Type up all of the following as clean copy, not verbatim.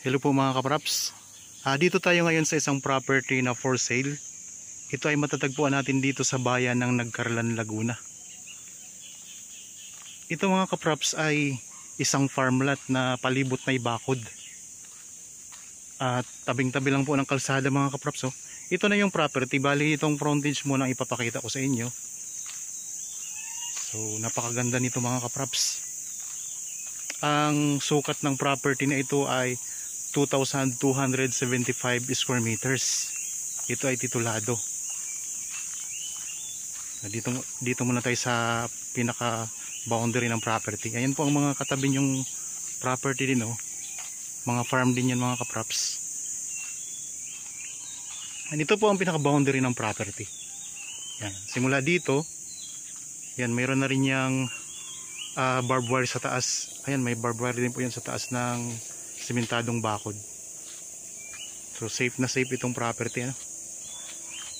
Hello po mga kapraps. Dito tayo ngayon sa isang property na for sale. Ito ay matatagpuan natin dito sa bayan ng Nagcarlan, Laguna. Ito mga kapraps ay isang farmland na palibot may bakod. At tabing-tabi lang po ng kalsada mga kapraps. Ito na yung property. Bali itong frontage muna ang ipapakita ko sa inyo. So napakaganda nito mga kapraps. Ang sukat ng property na ito ay 2,275 square meters. Ito ay titulado. Dito muna tayo sa pinaka boundary ng property. Ayan po ang mga katabi yung property din, mga farm din yan mga kapraps. And ito po ang pinaka boundary ng property. Yan. Simula dito, yan, mayroon na rin yung barbed wire sa taas. Ayan, may barbed wire din po yan sa taas ng simentadong bakod. So safe na safe itong property,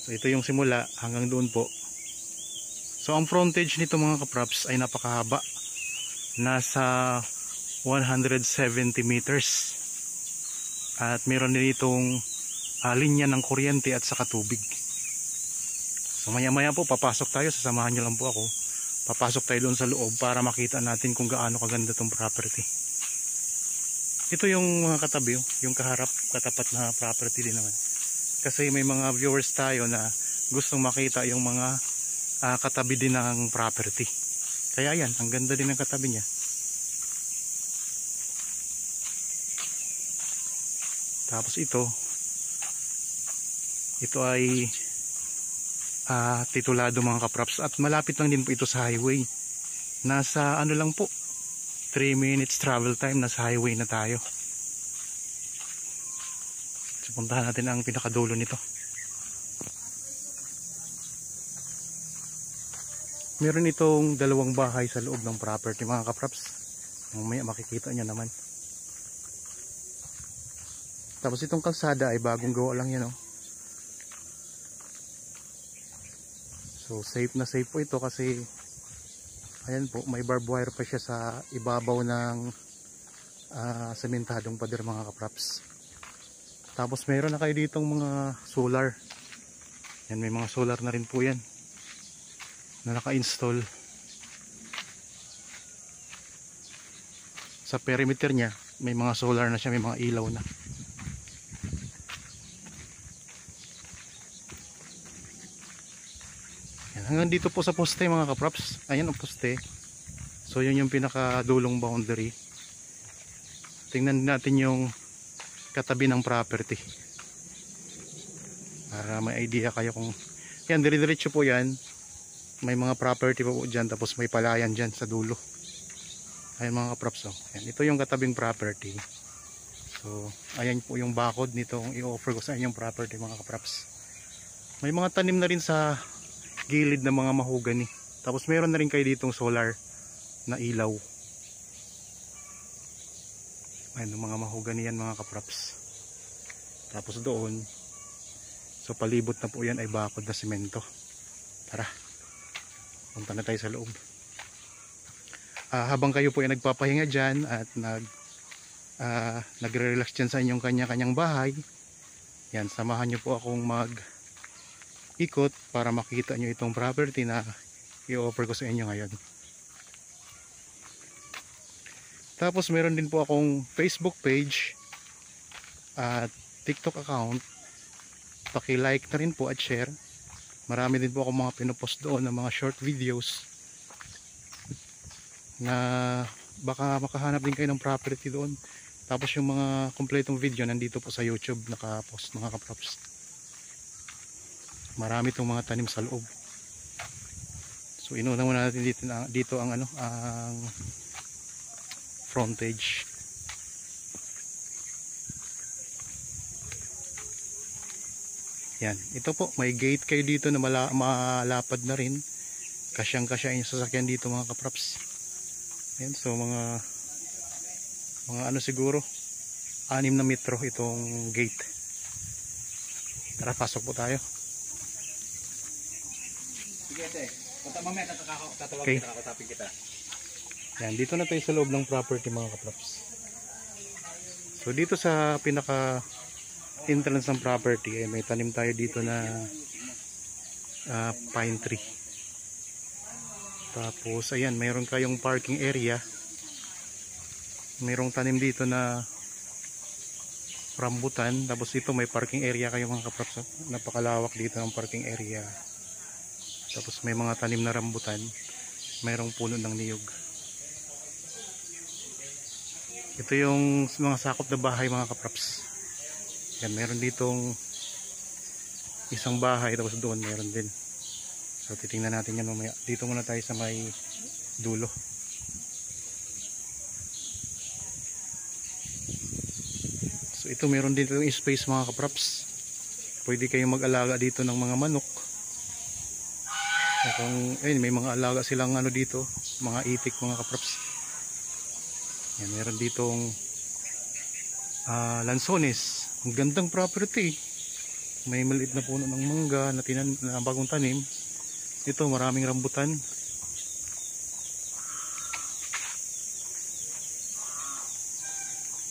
So ito yung simula hanggang doon po. So ang frontage nito mga kapraps ay napakahaba. Nasa 170 meters. At meron din itong linya ng kuryente at saka tubig. So maya maya po papasok tayo, sasamahan nyo lang po ako. Papasok tayo doon sa loob para makita natin kung gaano kaganda itong property. Ito yung mga katabi, yung kaharap, katapat na property din naman. Kasi may mga viewers tayo na gustong makita yung mga katabi din ng property. Kaya yan, ang ganda din ng katabi niya. Tapos ito ay titulado mga kapraps. At malapit lang din po ito sa highway. Nasa ano lang po, 3 minutes travel time, nasa highway na tayo. So puntahan natin ang pinakadulo nito. Meron itong dalawang bahay sa loob ng property mga kapraps. Mamaya makikita nyo naman. Tapos itong kalsada ay bagong gawa lang yan. So safe na safe po ito kasi ayan po, may barbed wire pa siya sa ibabaw ng sementadong pader mga kapraps. Tapos mayroon na kayo ditong mga solar. Yan, may mga solar na rin po yan na naka-install. Sa perimeter niya may mga solar na siya, may mga ilaw na. Yan, hanggang dito po sa poste mga kapraps. Ayan ang poste. So yun yung pinakadulong boundary. Tingnan natin yung katabi ng property para may idea kayo kung yan, dire-diretso po yan. May mga property po dyan, tapos may palayan dyan sa dulo. Ayan mga kapraps. Ayan, ito yung katabing property. So ayan po yung bakod nito kung i-offer ko sa inyong property mga kapraps. May mga tanim na rin sa gilid ng mga mahogany. Tapos meron na rin kayo ditong solar na ilaw. Ayan, mga mahogany yan mga kapraps. Tapos doon, so palibot na po yan ay bakod na semento. Tara, punta na tayo sa loob. Habang kayo po ay nagpapahinga dyan at nagre-relax dyan sa inyong kanya-kanyang bahay, yan, samahan nyo po akong mag-ikot para makita nyo itong property na i-offer ko sa inyo ngayon. Tapos meron din po akong Facebook page at TikTok account. Paki-like na rin po at share. Marami din po akong mga pinopost doon ng mga short videos na baka makahanap din kayo ng property doon. Tapos yung mga kompletong video nandito po sa YouTube nakapost mga kaprops. Marami itong mga tanim sa loob. So inuuna muna natin dito ang ang frontage. Yan, ito po, may gate kayo dito na malapad na rin. Kasyang-kasya yung sasakyan dito mga kapraps. Yan, so mga ano siguro 6 na metro itong gate. Tara, pasok po tayo. Sige, punta mamaya, tatawagin kita, kakutapin kita. Yan, dito na tayo sa loob ng property mga kaprops. So dito sa pinaka entrance ng property ay may tanim tayo dito na pine tree. Tapos ayan, mayroon kayong parking area. Mayroong tanim dito na rambutan. Tapos dito may parking area kayo mga kaprops. Napakalawak dito ng parking area. Tapos may mga tanim na rambutan. Mayroong puno ng niyog. Ito yung mga sakop na bahay mga kaprops. Yan, mayroon ditong isang bahay. Tapos doon mayroon din. So titingnan natin yan mamaya. Dito muna tayo sa may dulo. So ito meron din itong space mga kaprops. Pwede kayong mag-alaga dito ng mga manok. Kung ayun, may mga alaga silang ano dito, mga itik mga kaprops. Yan, meron ditong lansones. Ang gandang property. May maliit na puno ng mangga na bagong tanim. Ito maraming rambutan.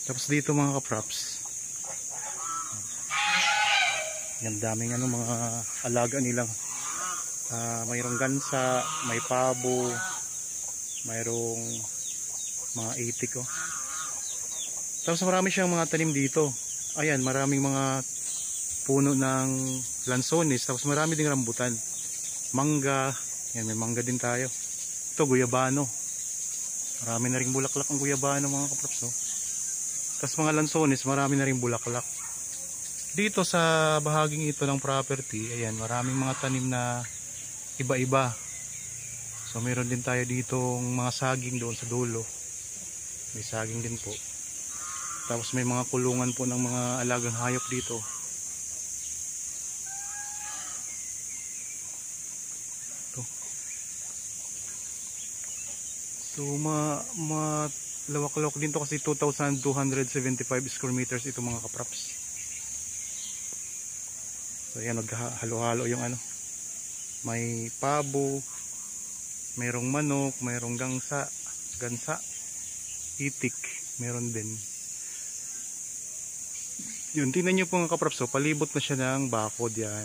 Tapos dito mga kaprops, yan daming mga alaga nilang mayroong gansa, may pabo, mayroong mga itik oh. Tapos marami siyang mga tanim dito. Ayan, maraming mga puno ng lansones. Tapos marami ding rambutan, mangga. Yan, may mangga din tayo. Ito guyabano. Marami na ring bulaklak ang guyabano mga kaprops oh. Tapos mga lansones, marami na ring bulaklak. Dito sa bahaging ito ng property, ayan, maraming mga tanim na iba-iba. So meron din tayo ditong mga saging doon sa dulo. May saging din po. Tapos may mga kulungan po ng mga alagang hayop dito. Ito. So lawak-lawak din to kasi 2,275 square meters ito mga kaprops. So ayan, naghalo-halo yung may pabo, mayroong manok, mayroong gansa, itik, meron din. Yun, tingnan nyo po mga kaprops, so palibot na siya ng bakod yan.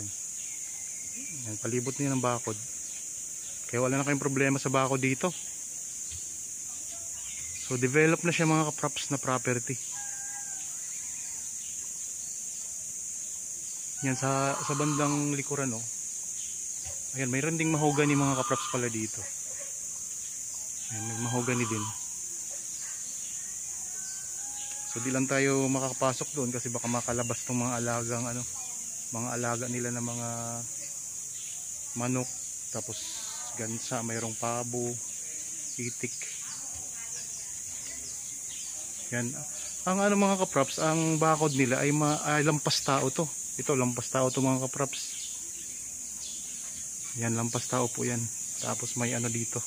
Yan, palibot niya ng bakod. Kaya wala na kayong problema sa bakod dito. So develop na siya mga kaprops na property. Yan sa bandang likuran oh. Ayan, mayroon ding mahogany mga kaprops pala dito. Ayan, may mahogany din. So di lang tayo makakapasok doon kasi baka makalabas tong mga alagang mga alaga nila na mga manok, tapos gansa, mayroong pabo, itik. Yan. Ang mga kaprops, ang bakod nila ay lampas tao to. Ito lampas tao to mga kaprops. Yan, lampas tao po yan. Tapos may dito.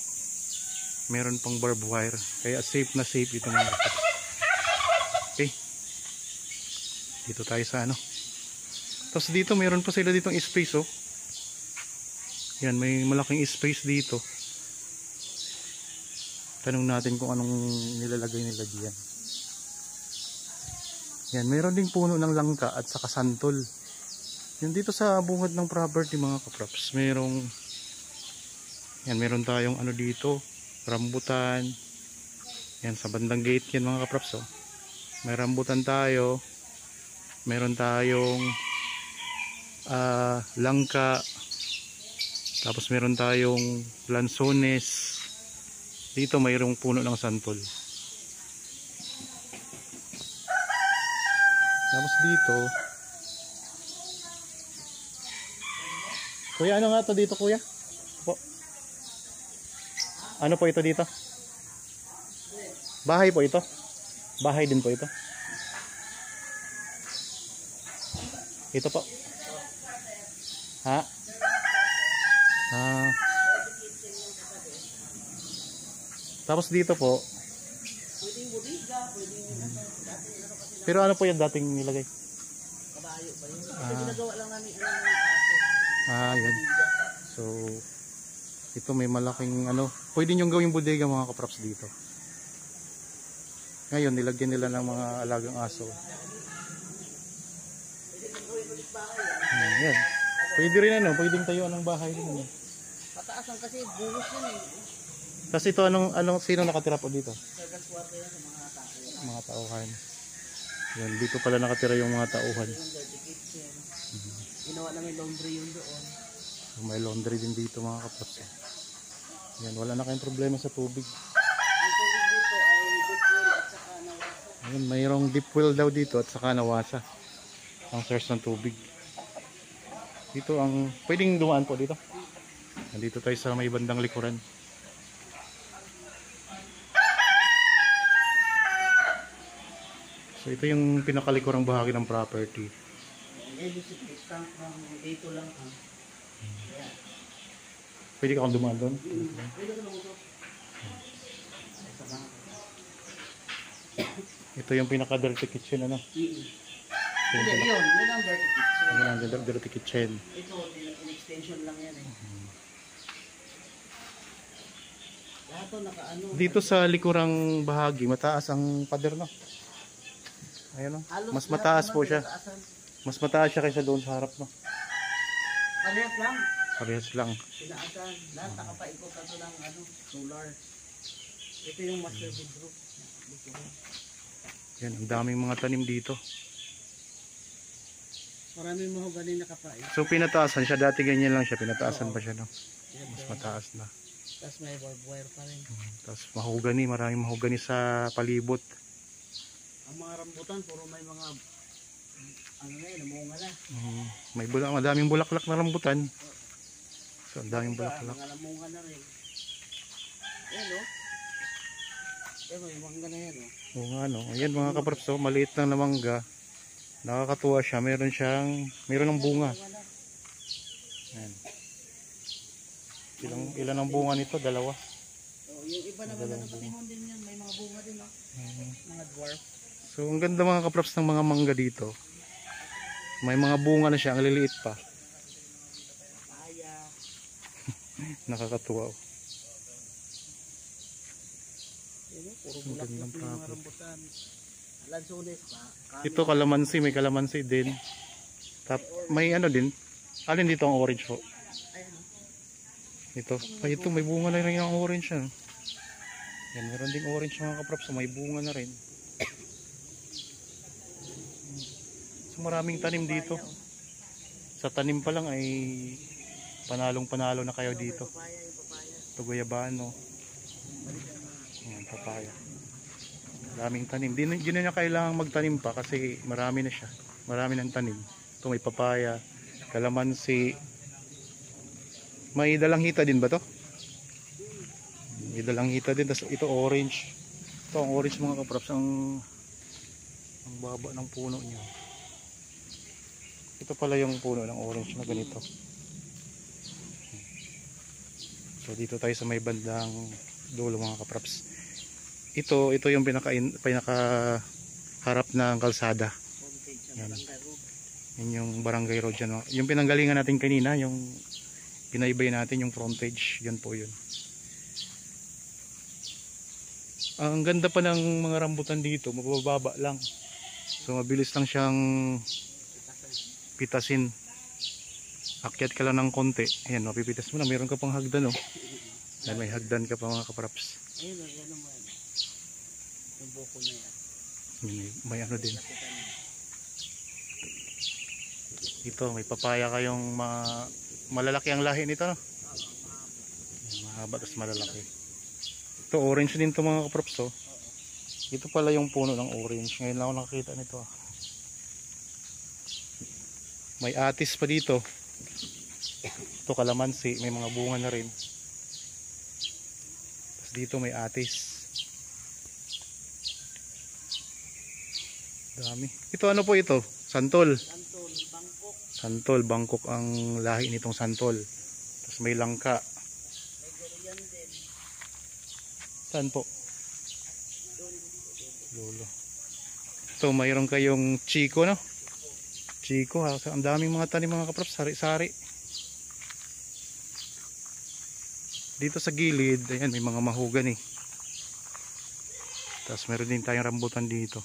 Meron pang barbed wire. Kaya safe na safe ito mga kaprops. Okay. Dito tayo sa Tapos dito meron pa sila ditong space oh. Yan, may malaking space dito. Tanong natin kung anong nilalagay nila diyan. Yan, meron ding puno ng langka at saka santol. Yan dito sa bungad ng property mga kaprops. Meron tayong dito, rambutan. Yan sa bandang gate yan mga kaprops oh. May rambutan tayo. Meron tayong langka. Tapos meron tayong lansones. Dito mayroong puno ng santol. Tapos dito, kuya, ano nga to dito kuya? Po. Ano po ito dito? Bahay po ito? Bahay din po ito? Ito po? Ha? Tapos dito po, pwedeng budiga, pero ano po yung dating nilagay? Kabayo ba yun? Kasi ginagawa lang namin yan. So ito may malaking pwede nyo gawing bodega mga kaprops dito. Ngayon, nilagyan nila ng mga alagang aso. Yan. Pwede rin ano, pwedeng tayuan ng bahay din ano. Pataasan kasi buhos yun eh. Kasi ito, sino nakatira po dito? Sagas water yan sa mga tao. Mga tauhan. Yan, dito pala nakatira yung mga tauhan. Yung dirty kitchen. Ginawa namin laundry yun doon. May laundry din dito mga kapaps. Yan, wala na kayong problema sa tubig. Ang tubig dito ay deep well at saka nawasa. Ayun, mayroong deep well daw dito at saka nawasa ang source ng tubig. Dito ang pwedeng dumaan po dito. Nandito tayo sa may bandang likuran. So ito yung pinakalikurang bahagi ng property. Electric tank ng dito lang. Ayan. Pwede ka kang dumaan doon? Pwede ka lang ito. Ito yung pinaka-dirty kitchen ano? Hindi, yun ang dirty kitchen. Yun ang dirty kitchen. Ito, in-extension lang yan eh. Lahat to nakaano. Dito sa likurang bahagi, mataas ang pader no? Ayun no? Mas mataas po siya. Mas mataas siya kaysa doon sa harap no? Parehas lang. Parehas lang. Pinaasan. Lahat nakapaikot na ito ng solar. Ito yung master bedroom. Yan, ang daming mga tanim dito. Maraming mahogani nakapain. So pinataasan siya, dati ganyan lang siya, pinataasan pa siya no? Mas mataas na. Tapos may barbed wire pa rin. Tapos mahogani, maraming mahogani sa palibot. Ang mga rambutan, puro may mga ano na yun, namunga na. May madaming bulaklak na rambutan. So ang daming bulaklak. Mga namunga na rin. Ayan o. Ayan o, yung mangga na yan o. Oo nga no. Ayan mga kaparps, oh, maliit lang na mangga. Nakakatuwa siya, meron ng bunga. Ayan. Ilan ang bunga nito? Dalawa. So, yung iba naman na nakatimon din yan, may mga bunga din o. Mga dwarf. So ang ganda mga kaparps ng mga mangga dito. May mga bunga na siya, ang liliit pa. Papaya. Nakakatuwa. Oh. Yun o, puro bulaklak yung mga rambutan. Lansones pa. Ito kalamansi, may kalamansi din. May ano din. Alin dito ang orange po? Ayan o. Ito. Ay ito, may bunga na rin ang orange yan. Yan, meron ding orange mga kaprops, may bunga na rin. So maraming tanim dito. Sa tanim pa lang ay panalong-panalo na kayo dito. Papaya, yung papaya. Ito guyabano. Ayan, papaya. Maraming tanim. Di na niya kailangang magtanim pa kasi marami na siya. Marami ng tanim. Ito may papaya, kalamansi. May dalanghita din ba to? May dalanghita din. Tapos ito orange. Ito ang orange mga kaprops. Ang baba ng puno niya. Ito pala yung puno ng orange na ganito. So dito tayo sa may bandang dulo mga kaprops. Ito yung pinaka harap ng kalsada. Yan. Yan yung barangay road dyan. Yung pinanggalingan natin kanina, yung pinaibay natin yung frontage, yan po yun. Ang ganda pa ng mga rambutan dito, mabababa lang. So mabilis lang siyang pitasin. Akyat ka lang ng konti. Ayan, mapipitas mo na. Meron ka pang hagdan oh. Yan, may hagdan ka pa mga kapraps. Ayun o, yan naman. Yung buko na yan. May ano din. Ito, may papaya kayong malalaki ang lahi nito no? Mahaba tapos malalaki. Ito orange din to mga kaprops oh. Ito pala yung puno ng orange. Ngayon lang ako nakakita nito ah. May atis pa dito. Ito kalamansi, may mga bunga na rin. Tapos dito may atis. Dami. Ito ano po ito? Santol. Santol, Bangkok. Santol, Bangkok ang lahi nitong santol. Tapos may langka. May durian din. Saan po? Lolo. Ito, mayroon kayong chiko, no? Chiko, ha? Ang daming mga tanim mga kaprops, sari-sari. Dito sa gilid, ayan, may mga mahogany. Tapos meron din tayong rambutan dito.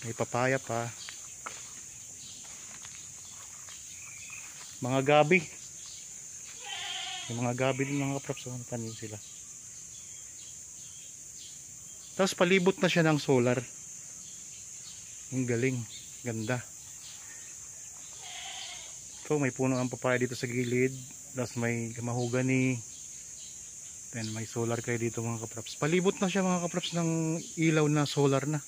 May papaya pa. Mga gabi. May mga gabi din mga kaprops. So, tanim sila. Tapos palibot na siya ng solar. Ang galing. Ganda. So may puno ang papaya dito sa gilid. Tapos may mahogany. Then may solar kayo dito mga kaprops. Palibot na siya mga kaprops ng ilaw na solar na.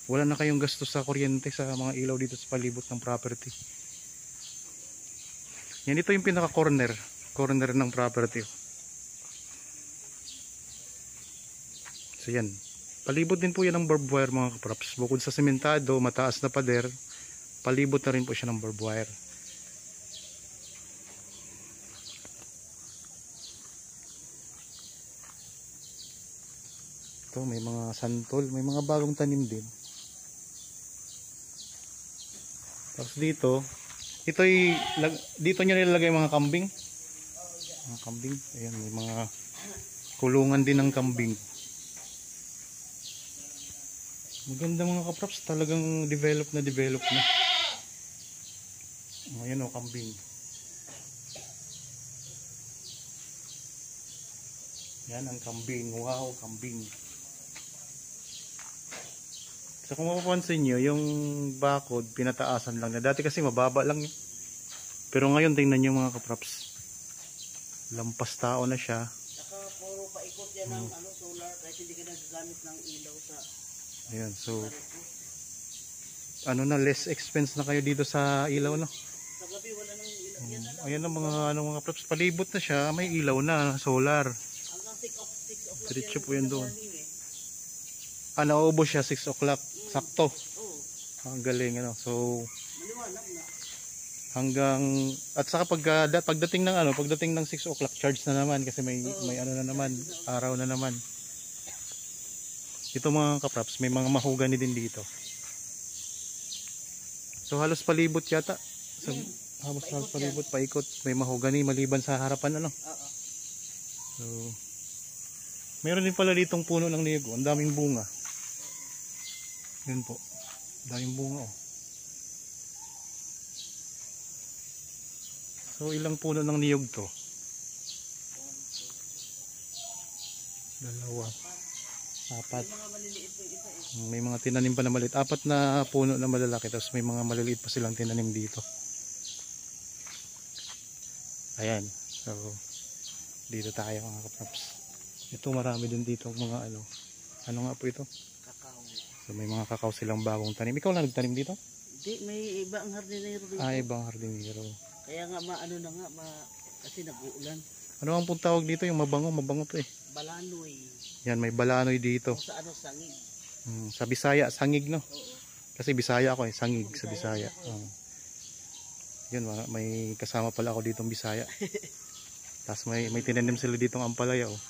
Wala na kayong gastos sa kuryente sa mga ilaw dito sa palibot ng property. Yan, ito yung pinaka corner ng property. So yan. Palibot din po yan ng barbed wire mga kaprops. Bukod sa sementado, mataas na pader, palibot na rin po siya ng barbed wire. Ito, may mga santol, may mga bagong tanim din. Tapos dito nyo nilalagay mga kambing. Mga kambing, ayan, may mga kulungan din ng kambing. Maganda mga kaprops, talagang develop na. Ayan o, kambing. Yan ang kambing, wow, kambing. So kung mapapansin nyo, yung bakod, pinataasan lang na. Dati kasi mababa lang yun. Pero ngayon, tingnan nyo mga kaprops. Lampas tao na siya. Saka puro paikot yan ng solar, kahit hindi ka nagagamit ng ilaw sa... Ayan, so less expense na kayo dito sa ilaw, no? Sa gabi wala nang ilaw. Yan na lang. Ayan ang mga props, palibot na siya, may ilaw na, solar. Hanggang 6 o'clock. Diretso po yan doon. Nauubos siya 6 o'clock, sakto. Oo. Ang galing, ano. So Maliwanag na. hanggang, at saka pagdating ng 6 o'clock, charge na naman kasi may ano na naman, araw na naman. Ito mga kaprops, may mga mahogany din dito. So halos palibot yata. So, halos palibot, paikot. May mahogany maliban sa harapan, ano. Oo. So meron din pala ditong puno ng niyog. Ang daming bunga. Yun po. Daming bunga, oh. So ilang puno ng niyog to? 2, 4. Mga maliliit po iba May mga tinanim pa na maliit. 4 na puno na malalaki. Tapos may mga maliliit pa silang tinanim dito. Ayan. So dito tayo mga kaprops. Ito marami din dito mga ano. Ano nga po ito? Kakao. So may mga kakao silang bagong tanim. Ikaw lang nagtanim dito? Hindi, may ibang hardinero dito. Ibang hardinero. Kaya nga kasi nag-uulan. Ano ang pong tawag dito? Yung mabango to eh. Balanoy. Yan, may balanoy dito. O sa sangig. Sa Bisaya, sangig, no? Oo. Kasi Bisaya ako eh, sangig sa Bisaya. Yun, may kasama pala ako ditong Bisaya. Tapos may tinanim sila ditong ampalaya, oh.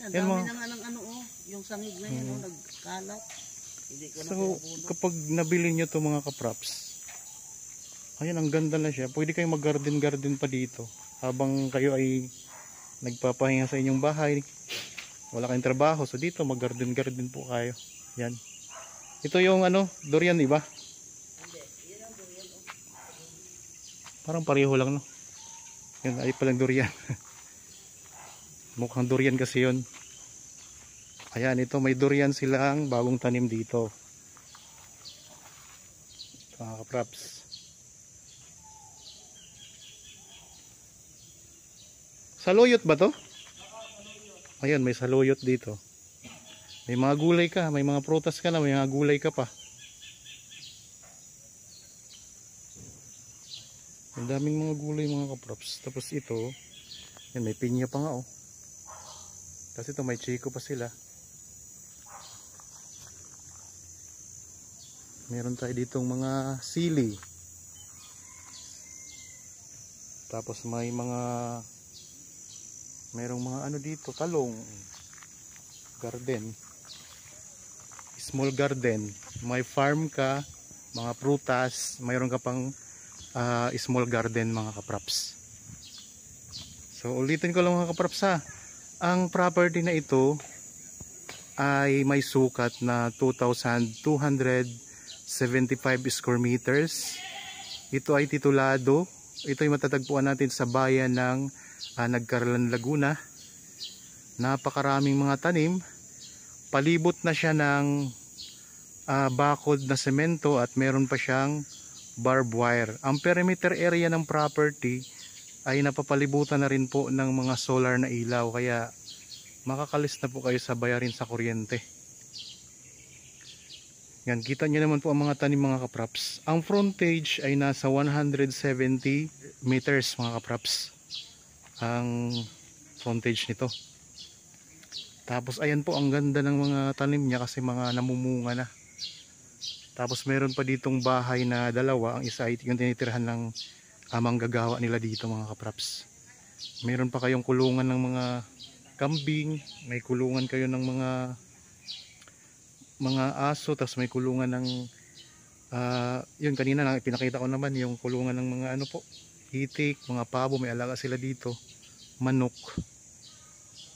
Yan, dami na nga ng yung sangig na yan, nagkalat. Hindi ko na So, pinupuno. kapag nabili nyo to mga kaprops, ayan, ang ganda na siya. Pwede kayong mag-garden pa dito. Habang kayo ay nagpapahinga sa inyong bahay, wala kayong trabaho. So dito, mag-garden po kayo. Yan. Ito yung durian, di ba? Hindi, yan ang durian. Parang pareho lang, no? Yan, ay palang durian. Mukhang durian kasi yun. Ayan, ito may durian silang bagong tanim dito. Ito, mga kaprops. Saluyot ba to? Ayan, may saluyot dito. May mga gulay ka, may mga prutas ka na, may mga gulay ka pa. Ang daming mga gulay mga kaprops. Tapos ito, yan, may pinya pa nga, oh. Tapos ito, may chiko pa sila. Meron tayo ditong mga sili. Tapos merong mga dito, talong. Garden. Small garden. May farm ka, mga prutas, mayroon ka pang small garden mga kaprops. So ulitin ko lang mga kaprops ha. Ang property na ito ay may sukat na 2,275 square meters. Ito ay titulado. Ito ay matatagpuan natin sa bayan ng Nagcarlan, Laguna. Napakaraming mga tanim. Palibot na siya ng bakod na semento at meron pa siyang barbed wire. Ang perimeter area ng property ay napapalibutan na rin po ng mga solar na ilaw, kaya makakalis na po kayo sa bayarin sa kuryente. Yan, kita nyo naman po ang mga tanim mga kapraps. Ang frontage ay nasa 170 meters mga kapraps, ang frontage nito. Tapos ayan po, ang ganda ng mga tanim niya kasi mga namumunga na. Tapos meron pa ditong bahay na dalawa. Ang isa ay yung tinitirhan ng manggagawa nila dito mga kapraps. Meron pa kayong kulungan ng mga kambing, may kulungan kayo ng mga aso, tapos may kulungan ng yun kanina na pinakita ko naman yung kulungan ng mga ano po, hitik, mga pabo, may alaga sila dito, manok.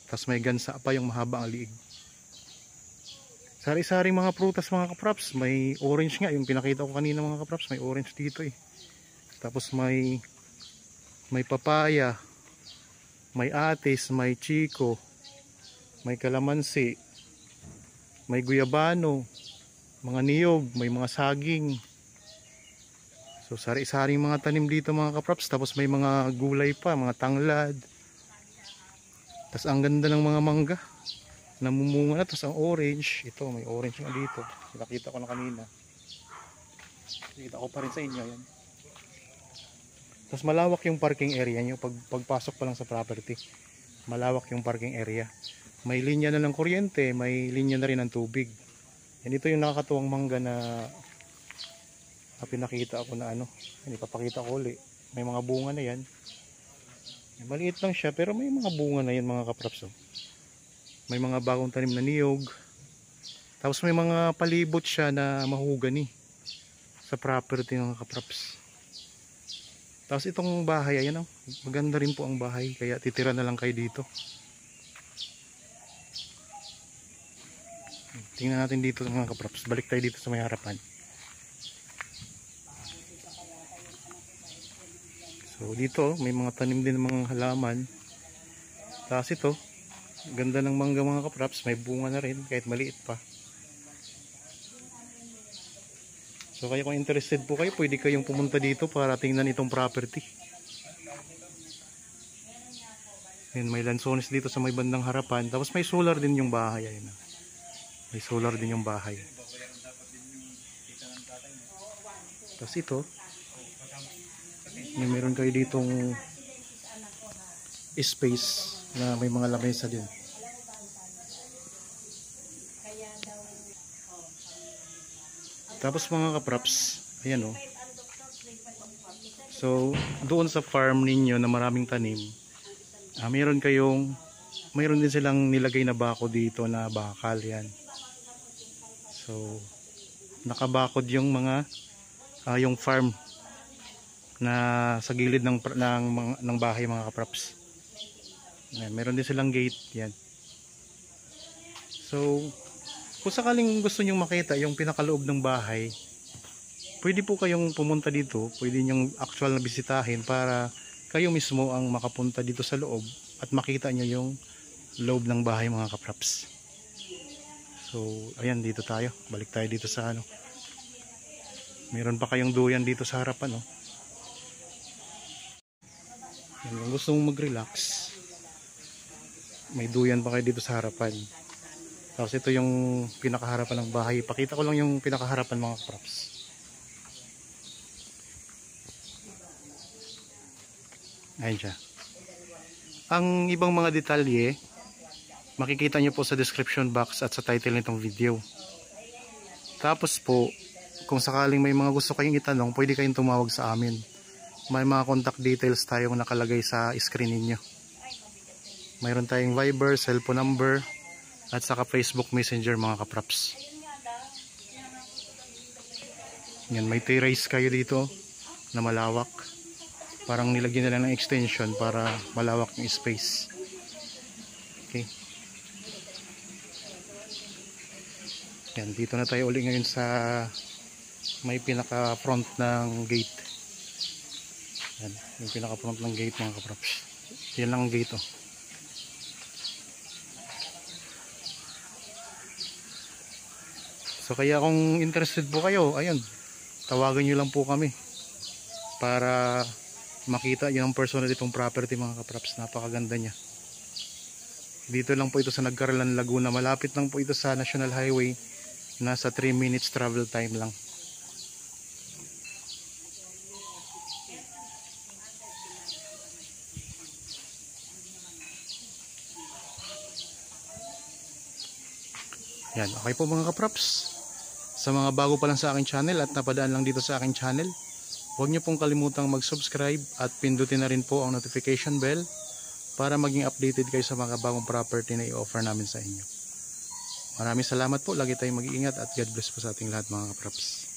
Tapos may gansa pa, yung mahaba ang liig. Sari-saring mga prutas mga kapraps. May orange nga, yung pinakita ko kanina mga kapraps. May orange dito eh. Tapos may papaya, may atis, may chiko, may kalamansi, may guyabano, mga niyog, may mga saging. So sari-saring mga tanim dito mga kapraps. Tapos may mga gulay pa, mga tanglad. Tapos ang ganda ng mga mangga, namumunga na. Tapos ang orange, ito may orange nga dito, nakita ko na kanina, nakita ko pa rin sa inyo yan. Tapos malawak yung parking area nyo. Pagpasok pa lang sa property, malawak yung parking area. May linya na ng kuryente, may linya na rin ng tubig. Yan, ito yung nakakatuwang mangga na pinakita ako na ano, hindi papakita ko ulit. May mga bunga na yan. Maliit lang siya pero may mga bunga na yan mga kapraps. May mga bagong tanim na niyog. Tapos may mga palibot siya na mahugani sa property ng kapraps. Tapos itong bahay, ayan, maganda rin po ang bahay, kaya titira na lang kayo dito. Tingnan natin dito mga kapraps. Balik tayo dito sa may harapan. So dito may mga tanim din ng mga halaman. Tapos ito, ganda ng mangga mga kapraps, may bunga na rin kahit maliit pa. So kaya kung interested po kayo, pwede kayong pumunta dito para tingnan itong property. Ayan, may lansones dito sa may bandang harapan. Tapos may solar din yung bahay. Ayan, may solar din yung bahay. Tapos ito, meron kayo ditong space na may mga lamesa din. Tapos mga kapraps, ayan o. So doon sa farm ninyo na maraming tanim, meron din silang nilagay na bako dito na bakal yan. So nakabakod yung mga yung farm na sa gilid ng bahay mga kapraps. Meron din silang gate yan. So kung sakaling gusto nyong makita yung pinakaloob ng bahay, pwede po kayong pumunta dito, pwede nyong actual na bisitahin para kayo mismo ang makapunta dito sa loob at makita nyo yung loob ng bahay mga kapraps. So ayan, dito tayo, balik tayo dito sa ano, meron pa kayong duyan dito sa harapan, no? Kung gusto mong mag-relax, may duyan pa kayo dito sa harapan. Tapos ito yung pinakaharapan ng bahay. Pakita ko lang yung pinakaharapan mga kapraps. Ayan siya. Ang ibang mga detalye makikita nyo po sa description box at sa title nitong video. Tapos po, kung sakaling may mga gusto kayong itanong, pwede kayong tumawag sa amin. May mga contact details tayong nakalagay sa screen ninyo. Mayroon tayong Viber, cellphone number, at saka Facebook Messenger mga kapraps. Yan, may terrace kayo dito na malawak. Parang nilagyan nila ng extension para malawak yung space. Okay. Yan, dito na tayo uli ngayon sa may pinaka front ng gate. Yan, yung pinaka front ng gate mga kaprops. Yan lang ang gate oh. So kaya kung interested po kayo, ayun, tawagan nyo lang po kami para makita yung personal itong property mga kaprops. Napakaganda niya. Dito lang po ito sa Nagcarlan, Laguna. Malapit lang po ito sa National Highway. Nasa 3 minutes travel time lang. Yan, okay po mga kaprops. Sa mga bago pa lang sa aking channel at napadaan lang dito sa aking channel, huwag niyo pong kalimutang mag-subscribe at pindutin na rin po ang notification bell para maging updated kayo sa mga bagong property na i-offer namin sa inyo. Maraming salamat po. Lagi tayong mag-iingat at God bless po sa ating lahat mga kaprops.